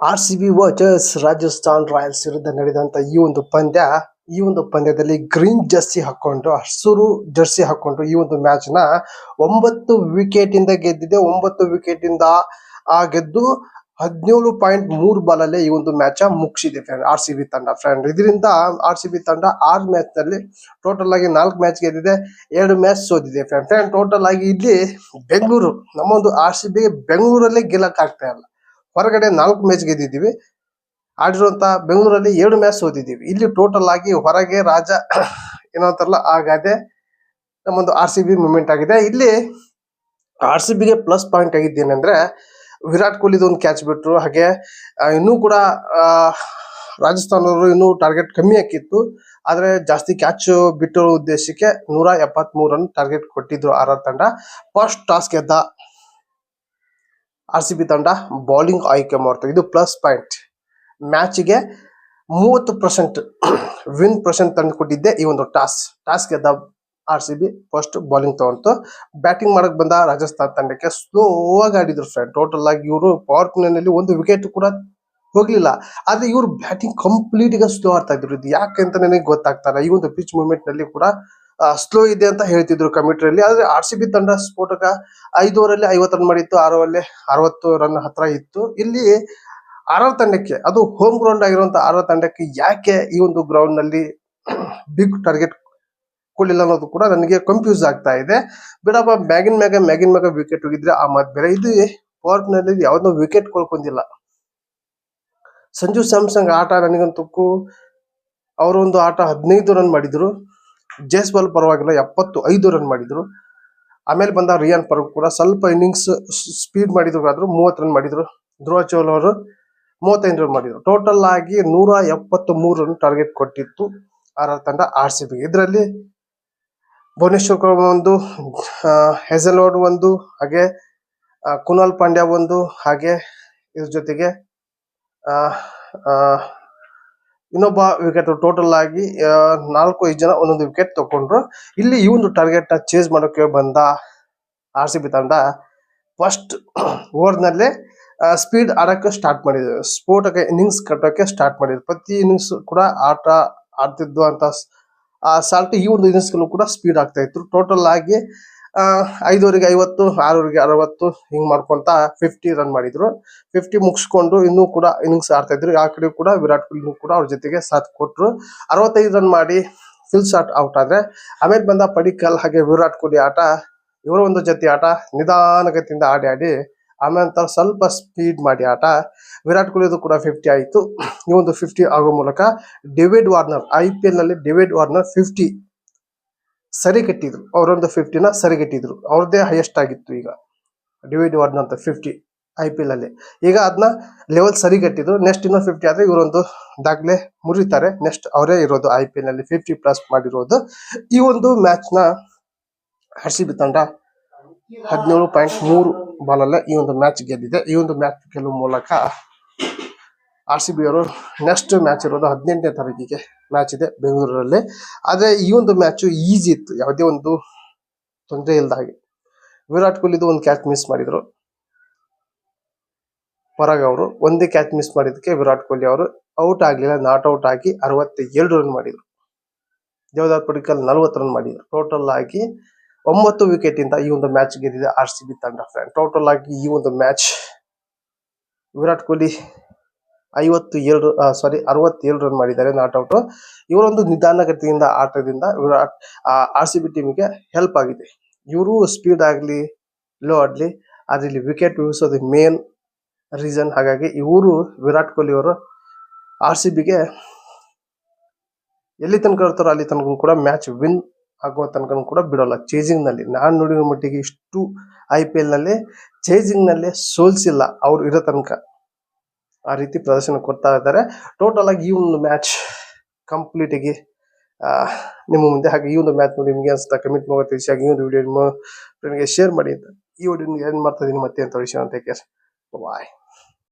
RCB versus Rajasthan Royals ವಿರುದ್ಧ ನಡೆದಂತ ಈ ಒಂದು ಪಂದ್ಯದಲ್ಲಿ ಗ್ರೀನ್ ಜರ್ಸಿ ಹಾಕೊಂಡು ಹಸಿರು ಜರ್ಸಿ ಹಾಕೊಂಡು ಈ ಒಂದು ಮ್ಯಾಚ್ ನ 9 ವಿಕೆಟ್ ಇಂದ ಗೆದ್ದಿದೆ. 9 ವಿಕೆಟ್ ಇಂದ ಗೆದ್ದು 17.3 ಬಾಲ್ ಅಲ್ಲೇ ಈ ಒಂದು ಮ್ಯಾಚ್ ಮುಗಿಸಿದೆ RCB ತಂಡ ಫ್ರೆಂಡ್. ಇದರಿಂದ RCB ತಂಡ 6 ಮ್ಯಾಚ್ ನಲ್ಲಿ ಟೋಟಲ್ ಆಗಿ 4 ಮ್ಯಾಚ್ ಗೆದ್ದಿದೆ, 2 ಮ್ಯಾಚ್ ಸೋತಿದೆ ಫ್ರೆಂಡ್. ಟೋಟಲ್ ಆಗಿ ಇಲ್ಲಿ ಬೆಂಗಳೂರು ನಮ್ಮೊಂದು RCB ಬೆಂಗಳೂರಲ್ಲೇ ಗೆಲ್ಲಕ್ ಆಗ್ತಾ ಇಲ್ಲ. ಹೊರಗಡೆ 4 ಮ್ಯಾಚ್ ಗೆದ್ದಿದ್ದೀವಿ, ಆಡಿರುವಂತ ಬೆಂಗಳೂರಲ್ಲಿ 2 ಮ್ಯಾಚ್ ಸೋತಿದ್ದೀವಿ. ಇಲ್ಲಿ ಟೋಟಲ್ ಆಗಿ ಹೊರಗೆ ರಾಜ ಏನೋ ಅಂತಾರಲ್ಲ ಹಾಗಾದೆ ನಮ್ಮೊಂದು RCB ಮೂವ್ಮೆಂಟ್ ಆಗಿದೆ. ಇಲ್ಲಿ RCB ಗೆ ಪ್ಲಸ್ ಪಾಯಿಂಟ್ ಆಗಿದ್ದೇನೆಂದ್ರೆ ವಿರಾಟ್ ಕೊಹ್ಲಿದು ಒಂದು ಕ್ಯಾಚ್ ಬಿಟ್ರು. ಹಾಗೆ ಇನ್ನೂ ಕೂಡ ರಾಜಸ್ಥಾನದವರು ಇನ್ನೂ ಟಾರ್ಗೆಟ್ ಕಮ್ಮಿ ಹಾಕಿತ್ತು, ಆದ್ರೆ ಜಾಸ್ತಿ ಕ್ಯಾಚ್ ಬಿಟ್ಟಿರೋ ಉದ್ದೇಶಕ್ಕೆ 173 ರನ್ ಟಾರ್ಗೆಟ್ ಕೊಟ್ಟಿದ್ರು RR ತಂಡ. ಫಸ್ಟ್ ಟಾಸ್ ಗೆದ್ದ RCB ತಂಡ ಬೌಲಿಂಗ್ ಆಯ್ಕೆ ಮಾಡ್ತಾರೆ, ಇದು ಪ್ಲಸ್ ಪಾಯಿಂಟ್. ಮ್ಯಾಚ್ಗೆ 30% ವಿನ್ ಪರ್ಸೆಂಟ್ ತಂದು ಕೊಟ್ಟಿದ್ದೆ ಈ ಒಂದು ಟಾಸ್ ಗೆದ್ದ RCB ಫಸ್ಟ್ ಬೌಲಿಂಗ್ ತಗೊಂತು. ಬ್ಯಾಟಿಂಗ್ ಮಾಡಕ್ ಬಂದ ರಾಜಸ್ಥಾನ್ ತಂಡಕ್ಕೆ ಸ್ಲೋ ಆಗಿ ಆಡಿದ್ರು ಫ್ರೆಂಡ್. ಟೋಟಲ್ ಆಗಿ ಇವರು ಪವರ್ ಪ್ಲೇ ನಲ್ಲಿ 1 ವಿಕೆಟ್ ಕೂಡ ಹೋಗ್ಲಿಲ್ಲ, ಆದ್ರೆ ಇವರು ಬ್ಯಾಟಿಂಗ್ ಕಂಪ್ಲೀಟ್ ಗೆ ಸ್ಲೋ ಆಡ್ತಾ ಇದ್ರು. ಇದು ಯಾಕೆ ಅಂತ ನನಗೆ ಗೊತ್ತಾಗ್ತಾರ. ಈ ಒಂದು ಪಿಚ್ ಮೂವ್ಮೆಂಟ್ ನಲ್ಲಿ ಕೂಡ ಸ್ಲೋ ಇದೆ ಅಂತ ಹೇಳ್ತಿದ್ರು ಕಮಿಟ್ರಿಯಲ್ಲಿ. ಆದ್ರೆ RCB ತಂಡ ಸ್ಫೋಟಕ 5 ಓವರಲ್ಲಿ 50 ರನ್ ಮಾಡಿತ್ತು, 6 ಓವರಲ್ಲಿ 60 ರನ್ ಹತ್ರ ಇತ್ತು. ಇಲ್ಲಿ RR ತಂಡಕ್ಕೆ, ಅದು ಹೋಮ್ ಗ್ರೌಂಡ್ ಆಗಿರುವಂತ RR ತಂಡಕ್ಕೆ ಯಾಕೆ ಈ ಒಂದು ಗ್ರೌಂಡ್ ನಲ್ಲಿ ಬಿಗ್ ಟಾರ್ಗೆಟ್ ಕೊಡ್ಲಿಲ್ಲ ಅನ್ನೋದು ಕೂಡ ನನಗೆ ಕನ್ಫ್ಯೂಸ್ ಆಗ್ತಾ ಇದೆ. ಬಿಡಪ್ಪ, ಮ್ಯಾಗಿನ್ ಮ್ಯಾಗ ವಿಕೆಟ್ ಹೋಗಿದ್ರೆ ಆ ಮಾತ್ ಬೇರೆ. ಇದು ಪವರ್ ಪ್ಲೇ ನಲ್ಲಿ ಯಾವ್ದೋ ವಿಕೆಟ್ ಕೊಳ್ಕೊಂಡಿಲ್ಲ. ಸಂಜು ಸ್ಯಾಮ್ಸಂಗ್ ಆಟ ನನಗಂತೂ ಅವರು ಒಂದು ಆಟ 15 ರನ್ ಮಾಡಿದ್ರು. ಜೇಸ್ವಾಲ್ ಪರವಾಗಿಲ್ಲ 75 ರನ್ ಮಾಡಿದ್ರು. ಆಮೇಲೆ ಬಂದ ರಿಯಾನ್ ಪರ್ಗ್ ಕೂಡ ಸ್ವಲ್ಪ ಇನ್ನಿಂಗ್ಸ್ ಸ್ಪೀಡ್ ಮಾಡಿದ್ರು, ಆದ್ರೂ 30 ರನ್ ಮಾಡಿದ್ರು. ಧ್ರುವ ಚೌಲ್ ಅವರು 35 ರನ್ ಮಾಡಿದ್ರು. ಟೋಟಲ್ ಆಗಿ 173 ರನ್ ಟಾರ್ಗೆಟ್ ಕೊಟ್ಟಿತ್ತು RR ತಂಡ RCB. ಇದರಲ್ಲಿ ಭುವನೇಶ್ವರ್ ಕುಮಾರ್ ಒಂದು, ಹೆಜಲ್ವುಡ್ ಒಂದು, ಹಾಗೆ ಕುನಾಲ್ ಪಾಂಡ್ಯ ಒಂದು, ಹಾಗೆ ಇದ್ರ ಜೊತೆಗೆ ಇನ್ನೊಬ್ಬ ವಿಕೆಟ್. ಟೋಟಲ್ ಆಗಿ 4-5 ಜನ ಒಂದೊಂದು ವಿಕೆಟ್ ತಗೊಂಡ್ರು. ಇಲ್ಲಿ ಈ ಒಂದು ಟಾರ್ಗೆಟ್ ನ ಚೇಸ್ ಮಾಡೋಕೆ ಬಂದ RCB ತಂಡ ಫಸ್ಟ್ ಓವರ್ ನಲ್ಲೇ ಸ್ಪೀಡ್ ಆಡಕ್ಕೆ ಸ್ಟಾರ್ಟ್ ಮಾಡಿದ್ರು, ಸ್ಫೋಟಕ್ಕೆ ಇನ್ನಿಂಗ್ಸ್ ಕಟ್ಟೋಕೆ ಸ್ಟಾರ್ಟ್ ಮಾಡಿದ್ರು. ಪ್ರತಿ ಇನ್ನಿಂಗ್ಸ್ ಕೂಡ ಆಟ ಆಡ್ತಿದ್ದು ಅಂತ ಸಾಲ್ಟ್ ಈ ಒಂದು ಇನ್ನಿಂಗ್ಸ್ ಕೂಡ ಸ್ಪೀಡ್ ಆಗ್ತಾ ಇತ್ತು. ಟೋಟಲ್ ಆಗಿ 5 ಓವರಿಗೆ 50, 6 ಓವರಿಗೆ 60 ಹಿಂಗ್ ಮಾಡ್ಕೊಂತ 50 ರನ್ ಮಾಡಿದ್ರು. 50 ಮುಗಿಸ್ಕೊಂಡು ಇನ್ನೂ ಕೂಡ ಇನ್ನಿಂಗ್ಸ್ ಆಡ್ತಾ ಇದ್ರು. ಆ ಕಡೆ ಕೂಡ ವಿರಾಟ್ ಕೊಹ್ಲಿ ಕೂಡ ಅವ್ರ ಜೊತೆಗೆ ಸಾಥ್ ಕೊಟ್ರು. 65 ರನ್ ಮಾಡಿ ಫಿಲ್ ಶಾಟ್ ಔಟ್ ಆದ್ರೆ, ಆಮೇಲೆ ಬಂದ ಪಡಿಕ್ಕಲ್ ಹಾಗೆ ವಿರಾಟ್ ಕೊಹ್ಲಿ ಆಟ. ಇವರ ಒಂದು ಜೊತೆ ಆಟ ನಿಧಾನಗತಿಯಿಂದ ಆಡಿ ಆಮೇಲೆ ಸ್ವಲ್ಪ ಸ್ಪೀಡ್ ಮಾಡಿ ಆಟ. ವಿರಾಟ್ ಕೊಹ್ಲಿದು ಕೂಡ 50 ಆಯಿತು. ಈ ಒಂದು 50 ಆಗೋ ಮೂಲಕ ಡೇವಿಡ್ ವಾರ್ನರ್, IPL ನಲ್ಲಿ ಡೇವಿಡ್ ವಾರ್ನರ್ 50 ಸರಿಗಟ್ಟಿದ್ರು. ಅವರೊಂದು 50 ನ ಸರಿಗಟ್ಟಿದ್ರು. ಅವ್ರದ್ದೇ ಹೈಯೆಸ್ಟ್ ಆಗಿತ್ತು ಈಗ ಡೇವಿಡ್ ವಾರ್ನರ್ ಅಂತ 50 IPL ಅಲ್ಲಿ. ಈಗ ಅದನ್ನ ಲೆವೆಲ್ ಸರಿಗಟ್ಟಿದ್ರು. ನೆಕ್ಸ್ಟ್ ಇನ್ನೂ 50 ಆದ್ರೆ ಇವರೊಂದು ದಾಖಲೆ ಮುರಿತಾರೆ. ನೆಕ್ಸ್ಟ್ ಅವರೇ ಇರೋದು IPL ನಲ್ಲಿ 50+ ಮಾಡಿರೋದು. ಈ ಒಂದು ಮ್ಯಾಚ್ ನ RCB ತಂಡ 17.3 ಬಾಲ್ ಅಲ್ಲೇ ಈ ಒಂದು ಮ್ಯಾಚ್ ಗೆದ್ದಿದೆ. ಈ ಒಂದು ಮ್ಯಾಚ್ ಗೆಲ್ಲುವ ಮೂಲಕ RCB ಅವರು ನೆಕ್ಸ್ಟ್ ಮ್ಯಾಚ್ ಇರೋದು 18ನೇ ತಾರೀಕಿಗೆ ಮ್ಯಾಚ್ ಇದೆ ಬೆಂಗಳೂರಲ್ಲಿ. ಆದ್ರೆ ಈ ಒಂದು ಮ್ಯಾಚ್ ಈಸಿ ಇತ್ತು, ಯಾವುದೇ ಒಂದು ತೊಂದರೆ ಇಲ್ಲದ ಹಾಗೆ. ವಿರಾಟ್ ಕೊಹ್ಲಿದು ಒಂದು ಕ್ಯಾಚ್ ಮಿಸ್ ಮಾಡಿದ್ರು ಪರಾಗ್ ಅವರು. ಒಂದೇ ಕ್ಯಾಚ್ ಮಿಸ್ ಮಾಡಿದಕ್ಕೆ ವಿರಾಟ್ ಕೊಹ್ಲಿ ಅವರು ಔಟ್ ಆಗ್ಲಿಲ್ಲ, ನಾಟ್ ಔಟ್ ಆಗಿ 62 ರನ್ ಮಾಡಿದ್ರು. ದೇವದತ್ ಪಡಿಕ್ಕಲ್ 40 ರನ್ ಮಾಡಿದ್ರು. ಟೋಟಲ್ ಆಗಿ 9 ವಿಕೆಟ್ ಇಂದ ಈ ಒಂದು ಮ್ಯಾಚ್ ಗೆದ್ದಿದೆ RCB ತಂಡ ಫ್ರೆಂಡ್. ಟೋಟಲ್ ಆಗಿ ಈ ಒಂದು ಮ್ಯಾಚ್ ವಿರಾಟ್ ಕೊಹ್ಲಿ 67 ರನ್ ಮಾಡಿದ್ದಾರೆ, ನಾಟ್ ಔಟ್. ಇವರೊಂದು ನಿಧಾನಗತಿಯಿಂದ ಆಟದಿಂದ RCB ಟೀಮಿಗೆ ಹೆಲ್ಪ್ ಆಗಿದೆ. ಇವರು ಸ್ಪೀಡ್ ಆಗ್ಲಿ ಲೋ ಆಡ್ಲಿ, ಆದ್ರೆ ಇಲ್ಲಿ ವಿಕೆಟ್ ಉಳಿಸೋದು ಮೇನ್ ರೀಸನ್. ಹಾಗಾಗಿ ಇವರು ವಿರಾಟ್ ಕೊಹ್ಲಿ ಅವರು RCBಗೆ ಎಲ್ಲಿ ತನಕ ಇರ್ತಾರೋ ಅಲ್ಲಿ ತನಕ ಕೂಡ ಮ್ಯಾಚ್ ವಿನ್ ಆಗುವ ತನಕ ಕೂಡ ಬಿಡೋಲ್ಲ. ಚೇಜಿಂಗ್ ನಲ್ಲಿ ನಾನು ನೋಡಿರೋ ಮಟ್ಟಿಗೆ ಇಷ್ಟು IPL ನಲ್ಲಿ ಚೇಜಿಂಗ್ ನಲ್ಲಿ ಸೋಲ್ಸಿಲ್ಲ ಅವ್ರು ಇರೋ ತನಕ. ಆ ರೀತಿ ಪ್ರದರ್ಶನ ಕೊಡ್ತಾ ಇದ್ದಾರೆ. ಟೋಟಲ್ ಆಗಿ ಈ ಒಂದು ಮ್ಯಾಚ್ ಕಂಪ್ಲೀಟ್ ಆಗಿ ನಿಮ್ಮ ಮುಂದೆ. ಹಾಗೆ ಈ ಒಂದು ಮ್ಯಾಚ್ ನೋಡಿ ನಿಮಗೆ ಅನ್ಸುತ್ತಾ ಕಮೆಂಟ್ ಮಾಡಿ ತಿಳಿಸಿ. ಹಾಗೆ ಈ ಒಂದು ವಿಡಿಯೋ ನಿಮ್ಮ ಫ್ರೆಂಡ್ಗೆ ಶೇರ್ ಮಾಡಿ ಅಂತ ಈ ವಿಡಿಯೋ ಏನು ಮಾಡ್ತಾ ಇದೀನಿ ಮತ್ತೆ ಅಂತ ವಿಷಯ ಅಂತ. ಬಾಯ್.